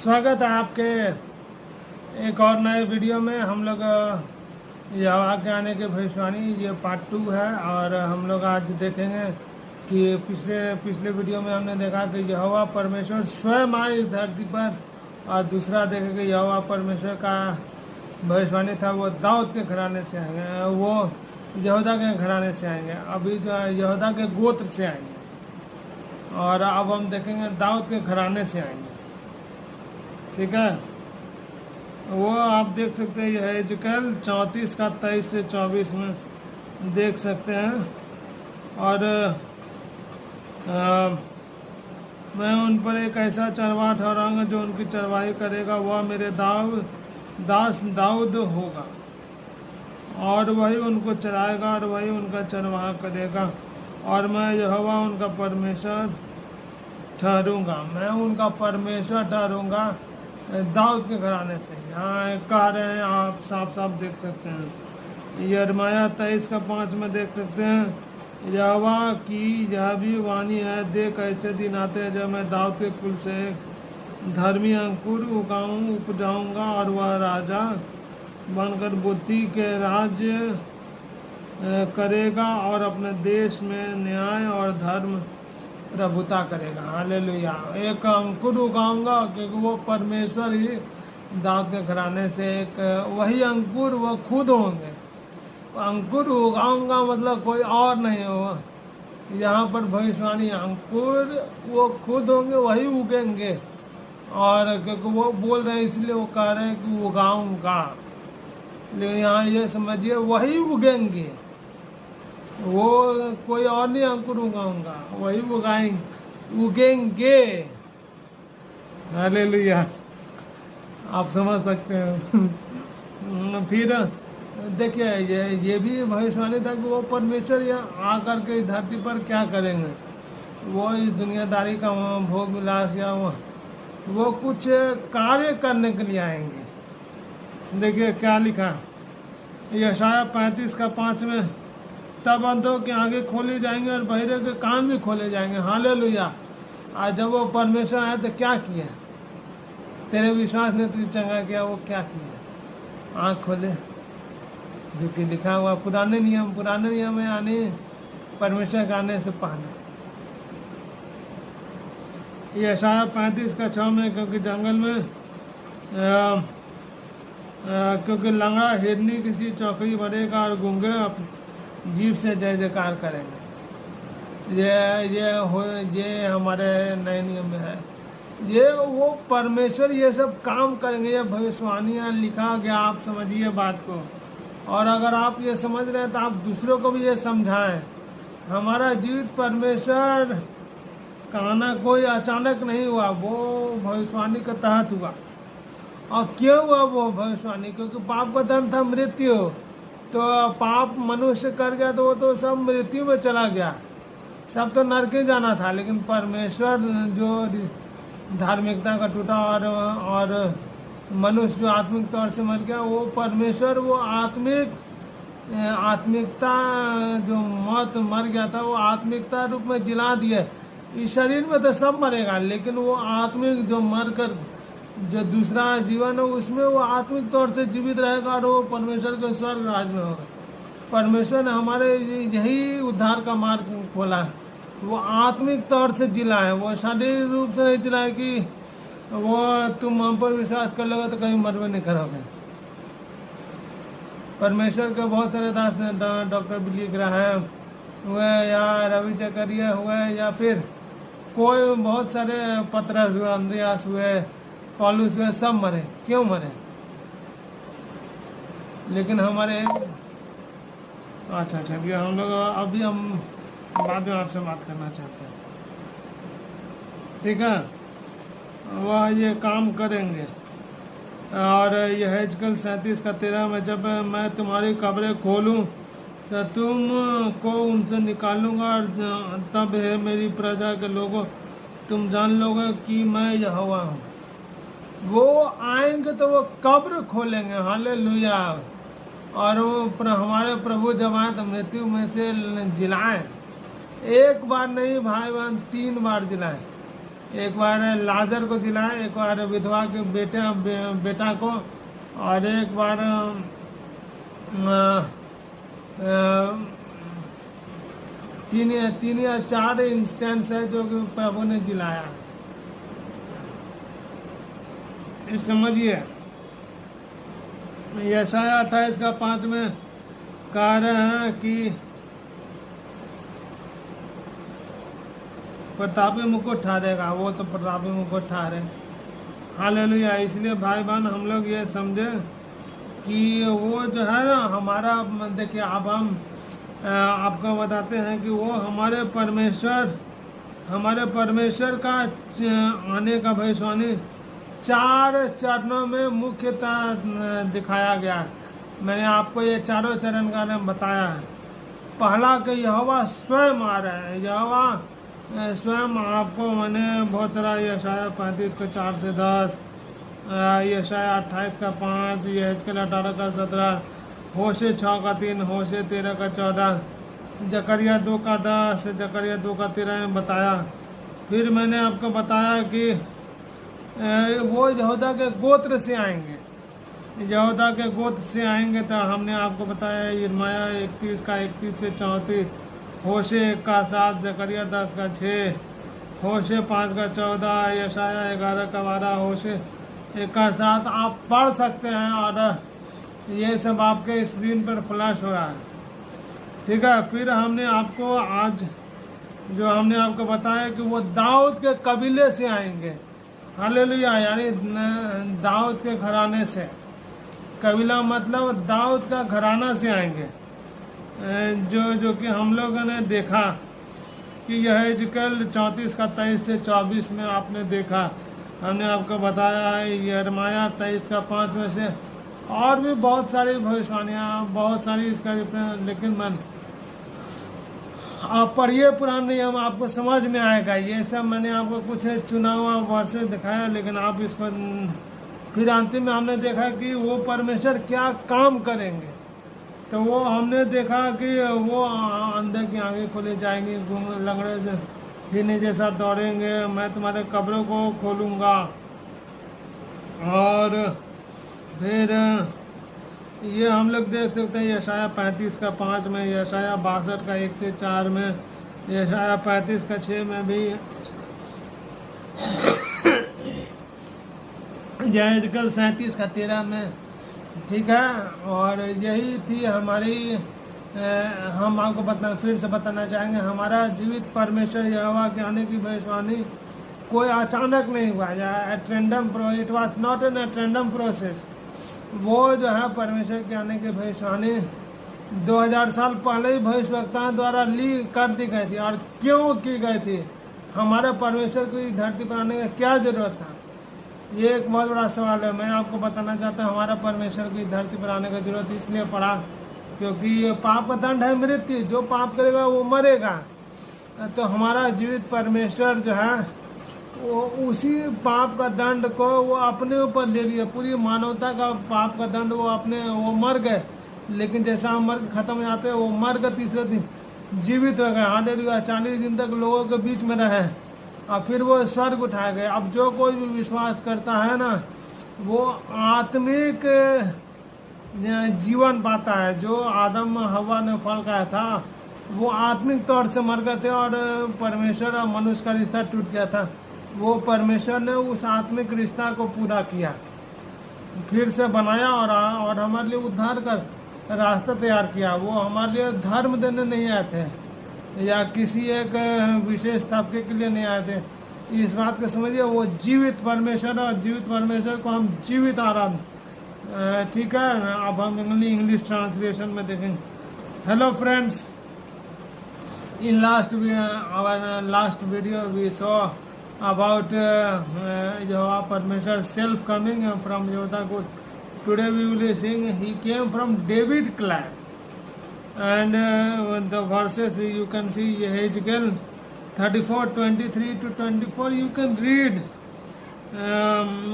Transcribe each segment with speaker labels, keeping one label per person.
Speaker 1: स्वागत है आपके एक और नए वीडियो में। हम लोग यहोवा के आने की भविष्यवाणी ये पार्ट 2 है और हम लोग आज देखेंगे कि पिछले वीडियो में हमने देखा कि यहोवा परमेश्वर स्वयं आए इस धरती पर, और दूसरा देखेंगे यहोवा परमेश्वर का भविष्यवाणी था वो दाऊद के घराने से आएंगे, वो यहूदा के घराने से आएंगे। अभी जो है यहूदा के गोत्र से आएंगे, और अब हम देखेंगे दाऊद के घराने से आएंगे। ठीक है, वो आप देख सकते हैं, यह एजकल 34 का 23 से 24 में देख सकते हैं। और मैं उन पर एक ऐसा चरवाहा ठहराऊंगा जो उनकी चरवाही करेगा, वह मेरे दास दाऊद होगा, और वही उनको चराएगा और वही उनका चरवाहा करेगा, और मैं यहोवा उनका परमेश्वर ठहरूंगा। मैं उनका परमेश्वर ठहरूंगा दाऊद के घराने से। यहाँ कह रहे हैं, आप साफ साफ देख सकते हैं। यिर्मयाह 23 का 5 में देख सकते हैं, यहोवा की यह भी वाणी है, देख ऐसे दिन आते हैं जब मैं दाऊद के कुल से एक धर्मी अंकुर उपजाऊंगा, और वह राजा बनकर बुद्धि के राज्य करेगा और अपने देश में न्याय और धर्म प्रभुता करेगा। हालेलुया। एक अंकुर उगाऊंगा, क्योंकि वो परमेश्वर ही दाऊद के घराने से एक वही अंकुर वो खुद होंगे। अंकुर उगाऊंगा मतलब कोई और नहीं होगा। यहाँ पर भविष्यवाणी अंकुर वो खुद होंगे, वही उगेंगे, और क्योंकि वो बोल रहे हैं इसलिए वो कह रहे हैं कि उगाऊंगा, लेकिन यहाँ ये समझिए वही उगेंगे, वो कोई और नहीं अंकुर उगाऊंगा, वही उगेंगे। हालेलुया, आप समझ सकते हैं। फिर देखिए ये भी भविष्यवाणी था कि वो परमेश्वर यहाँ आकर के इस धरती पर क्या करेंगे। वो इस दुनियादारी का भोग विलास या वो कुछ कार्य करने के लिए आएंगे। देखिए क्या लिखा, यशायाह 35 का 5 में, तब अंधों के आगे खोले जाएंगे और बहिरे के कान भी खोले जाएंगे। हालेलुया। आज जब वो परमेश्वर आए तो क्या किया, तेरे विश्वास ने तुझे चंगा किया, वो क्या किया, आँख खोले, जो कि लिखा हुआ पुराने नियम में आने परमेश्वर के आने से पहले। यशायाह 35 का 6 में, क्योंकि जंगल में क्योंकि लंगड़ा हिरनी किसी चौकड़ी भरेगा और गूंगे जीभ से जय जयकार करेंगे। ये हमारे नए नियम में है। ये वो परमेश्वर ये सब काम करेंगे, ये भविष्यवाणियाँ लिखा गया। आप समझिए बात को, और अगर आप ये समझ रहे हैं तो आप दूसरों को भी ये समझाएं। हमारा जीवित परमेश्वर का आना कोई अचानक नहीं हुआ, वो भविष्यवाणी के तहत हुआ। और क्यों हुआ वो भविष्यवाणी? क्योंकि पाप का दंड था मृत्यु, तो पाप मनुष्य कर गया तो वो तो सब मृत्यु में चला गया, सब तो नरक जाना था। लेकिन परमेश्वर जो धार्मिकता का टूटा और मनुष्य जो आत्मिक तौर से मर गया, वो परमेश्वर वो आत्मिकता जो मर गया था, वो आत्मिकता रूप में जिला दिया। इस शरीर में तो सब मरेगा, लेकिन वो आत्मिक जो मर कर जो दूसरा जीवन है उसमें वो आत्मिक तौर से जीवित रहेगा, और वो परमेश्वर के स्वर्ग राज में होगा। परमेश्वर ने हमारे यही उद्धार का मार्ग खोला है। वो आत्मिक तौर से जिला है, वो शारीरिक रूप से नहीं जिला है कि वो तुम हम पर विश्वास कर लोगे तो कहीं मरवे नहीं करोगे। परमेश्वर के बहुत सारे दास, डॉक्टर बिली ग्राहम हुए या रवि जकरिया हुए, या फिर कोई बहुत सारे पतरस हुए, अंद्रयास हुए, पौलुस हुए, सब मरे। क्यों मरे? लेकिन हमारे अच्छा हम लोग अभी हम बाद में आपसे बात करना चाहते हैं, ठीक है। वह ये काम करेंगे। और यह हेजकल 37 का 13 में, जब मैं तुम्हारी कब्रें खोलूं तो तुम को उनसे निकालूंगा, और तब है मेरी प्रजा के लोगों तुम जान लोगे कि मैं यहोवा हूँ। वो आएंगे तो वो कब्र खोलेंगे। हालेलुया। और वो हमारे प्रभु जब आए तो मृत्यु में से जिलाएं, एक बार नहीं भाई बहन, 3 बार जिलाएं। एक बार लाजर को जिलाया, एक बार विधवा के बेटा को, और एक बार तीन या चार इंस्टेंस है जो कि प्रभु ने जिलाया। इस समझिए यशाया 28 का 5 में कह रहे हैं कि प्रतापी मुकुट ठहरेगा, वो तो प्रतापी मुकुट ठहरे। हालेलुया। इसलिए भाई बहन हम लोग ये समझे कि वो जो है ना हमारा, देखिए अब हम आपको बताते हैं कि वो हमारे परमेश्वर का आने का भविष्यवाणी 4 चरणों में मुख्यतः दिखाया गया। मैंने आपको ये चारों चरण का नाम बताया है। पहला कि यहोवा स्वयं आ रहे हैं, यहोवा स्वयं। आपको मैंने बहुत सारा यशाया 35 का 4 से 10, यशाया 28 का 5, यहेजकेल 18 का 17, होशे 6 का 3, होशे 13 का 14, जकरिया 2 का 10, जकरिया 2 का 13 में बताया। फिर मैंने आपको बताया कि वो यहूदा के गोत्र से आएंगे, यहूदा के गोत्र से आएंगे। तो हमने आपको बताया यिर्मयाह 31 का 31 से 34, होशे 1 का 7, जकरिया 10 का 6, होशे 5 का 14, यशाया 11 का 12, होशे 1 का 7 आप पढ़ सकते हैं, और ये सब आपके स्क्रीन पर फ्लैश हो रहा है। ठीक है। फिर हमने आपको आज जो हमने आपको बताया कि वो दाऊद के कबीले से आएंगे। हालेलुया। यानी दाऊद के घराने से, कबीला मतलब दाऊद का घराना से आएंगे। जो कि हम लोगों ने देखा कि यह यहेजकेल 34 का 23 से 24 में आपने देखा, हमने आपको बताया है। यिर्मयाह 23 का 5 में से और भी बहुत सारी भविष्यवाणियाँ, बहुत सारी इसका, लेकिन मन आप पढ़िए पुराने नियम, आपको समझ में आएगा। ये सब मैंने आपको कुछ चुना हुआ वर्षेस दिखाया, लेकिन आप इसको फिर अंतिम में हमने देखा कि वो परमेश्वर क्या काम करेंगे। तो वो हमने देखा कि वो अंधे की आंखें खोली जाएंगी, लंगड़े हिरनी जैसा दौड़ेंगे, मैं तुम्हारे कब्रों को खोलूंगा। और फिर ये हम लोग देख सकते हैं यशाया 35 का 5 में, यशाया 62 का 1 से 4 में, यशाया 35 का 6 में भी, यहेजकेल 37 का 13 में। ठीक है। और यही थी हमारी, हम आपको फिर से बताना चाहेंगे, हमारा जीवित परमेश्वर यहोवा के आने की भविष्यवाणी कोई अचानक नहीं हुआ, it was not an random process. वो जो है परमेश्वर के आने की भविष्यवाणी 2000 साल पहले ही भविष्यवक्ताओं द्वारा कर दी गई थी। और क्यों की गई थी? हमारे परमेश्वर को इस धरती पर आने की क्या जरूरत था? ये एक बहुत बड़ा सवाल है। मैं आपको बताना चाहता हूँ हमारा परमेश्वर की धरती पर आने की जरूरत इसलिए पड़ा क्योंकि ये पाप का दंड है मृत्यु, जो पाप करेगा वो मरेगा। तो हमारा जीवित परमेश्वर जो है वो उसी पाप का दंड को वो अपने ऊपर ले लिए, पूरी मानवता का पाप का दंड वो मर गए। लेकिन जैसा हम मर खत्म हो जाते हैं, वो मर गए, तीसरे दिन जीवित हो गए। हालेलुया। 40 दिन तक लोगों के बीच में रहे और फिर वो स्वर्ग उठाए गए। अब जो कोई भी विश्वास करता है ना, वो आत्मिक जीवन पाता है। जो आदम हवा ने फल खाया था वो आत्मिक तौर से मर गए थे और परमेश्वर और मनुष्य का रिश्ता टूट गया था। वो परमेश्वर ने उस आत्मिक रिश्ता को पूरा किया, फिर से बनाया और हमारे लिए उद्धार कर रास्ता तैयार किया। वो हमारे लिए धर्म देने नहीं आए थे या किसी एक विशेष तबके के लिए नहीं आए थे। इस बात को समझिए, वो जीवित परमेश्वर और जीवित परमेश्वर को हम जीवित आराधना। ठीक है। अब हम इंग्लिश ट्रांसलेशन में देखेंगे। Hello friends, in our last video we saw about Jehovah Parmeshwar self coming from Yoda. Today we will sing he came from David clan, and the verses you can see Yehezkel 34:23 to 24 you can read.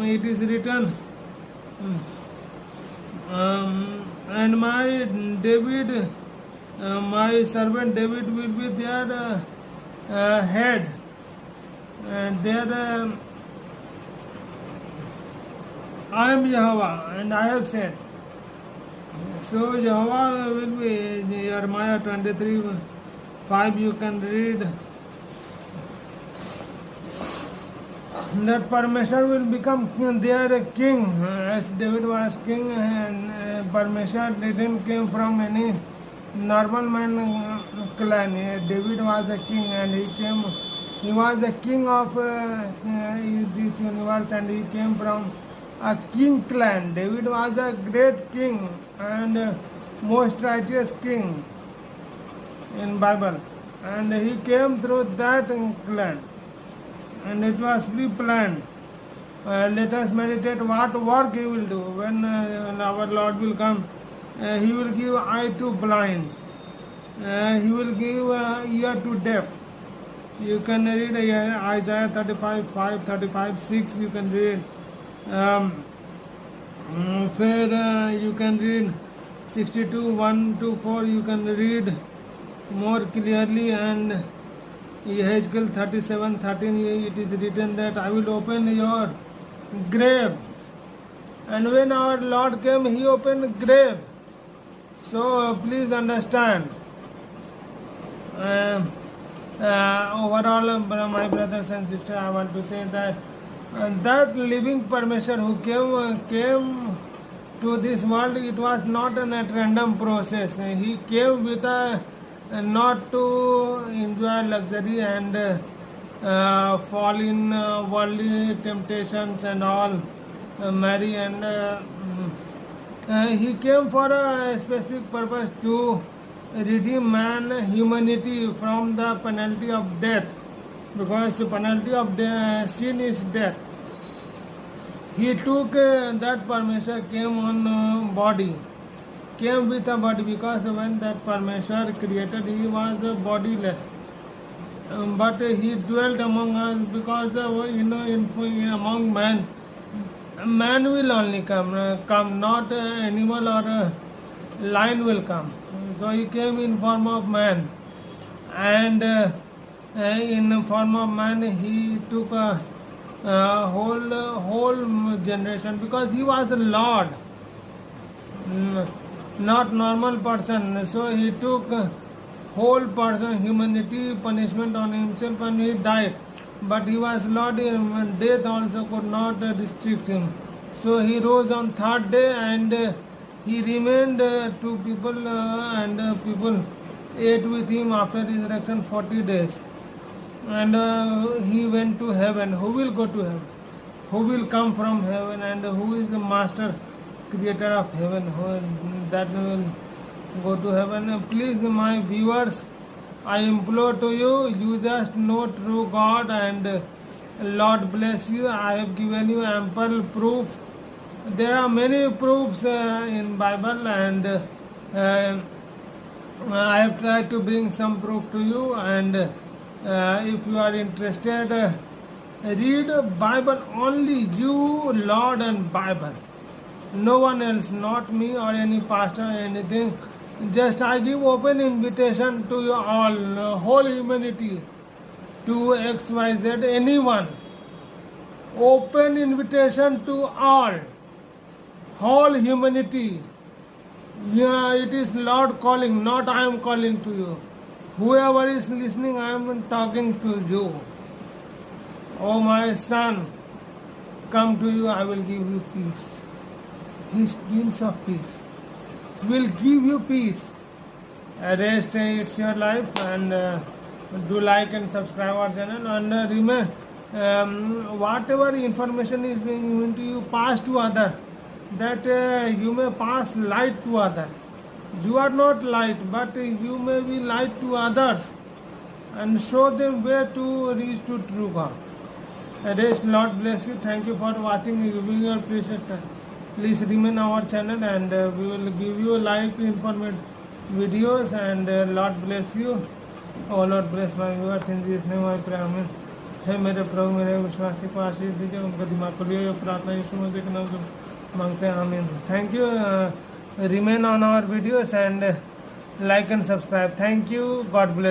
Speaker 1: It is written, and my David, my servant David will be their head, there I am Jehovah and I have said. So Jehovah will be Jeremiah 23:5. You can read that Parmeshwar will become their king, as David was king, and Parmeshwar didn't come from any normal man clan. David was a king, and he was a king of this universe, and he came from a king clan. David was a great king and most righteous king in Bible, and he came through that clan, and it was pre-planned. Let us meditate what work he will do when our Lord will come. He will give eye to blind. He will give ear to deaf. You can read Isaiah 35:5, 35:6. You can read. Where you can read 62:1-4. You can read more clearly, and Ezekiel 37:13. It is written that I will open your grave. And when our Lord came, he opened grave. So please understand. Overall, my brothers and sisters, I want to say that that living Parmeshwar who came to this world, it was not a random process. He came with not to enjoy luxury and fall in worldly temptations and all, marry, and he came for a specific purpose to redeem man, humanity from the penalty of death, because the penalty of sin is death. He took that Parmeshwar came on body, came with a body, because when that Parmeshwar created, he was bodiless. But he dwelt among us, because among man will only come, not animal or lion will come. So he came in form of man, and in the form of man he took a whole generation, because he was a Lord, not normal person. So he took whole person, humanity, punishment on himself, and he died. But he was Lord, death also could not restrict him. So he rose on third day, and he remained to people, and people ate with him after resurrection 40 days. And he went to heaven. Who will go to heaven? Who will come from heaven? And who is the master creator of heaven? Who that will go to heaven? Please, my viewers, I implore to you, you just know true God, and Lord bless you. I have given you ample proof. There are many proofs in Bible, and I have tried to bring some proof to you, and if you are interested, read Bible, only you, Lord, and Bible. No one else, not me or any pastor or anything. Just I give open invitation to you all, whole humanity, to XYZ, anyone. Open invitation to all, whole humanity. Yeah, it is Lord calling, not I am calling to you. Whoever is listening, I am talking to you. Oh my son, come to you, I will give you peace. His Prince of Peace will give you peace. Rest, it's your life, and do like and subscribe our channel, and remember, whatever information is being given to you, pass to other, that you may pass light to other. You are not light, but you may be light to others, and show them where to reach to true God. Rest, Lord bless you. Thank you for watching, giving your precious time. Please remain our channel, and we will give you like informative videos, and Lord bless you. Oh Lord bless my viewers, in Jesus name I pray, amen. हे मेरे प्रभु, मेरे विश्वासी को आशीष दीजिए, उनका दिमाग खोलिए, ये प्रार्थना यीशु मसीह के नाम से मांगते हैं, आमीन. Thank you. Remain on our videos and like and subscribe. Thank you. God bless.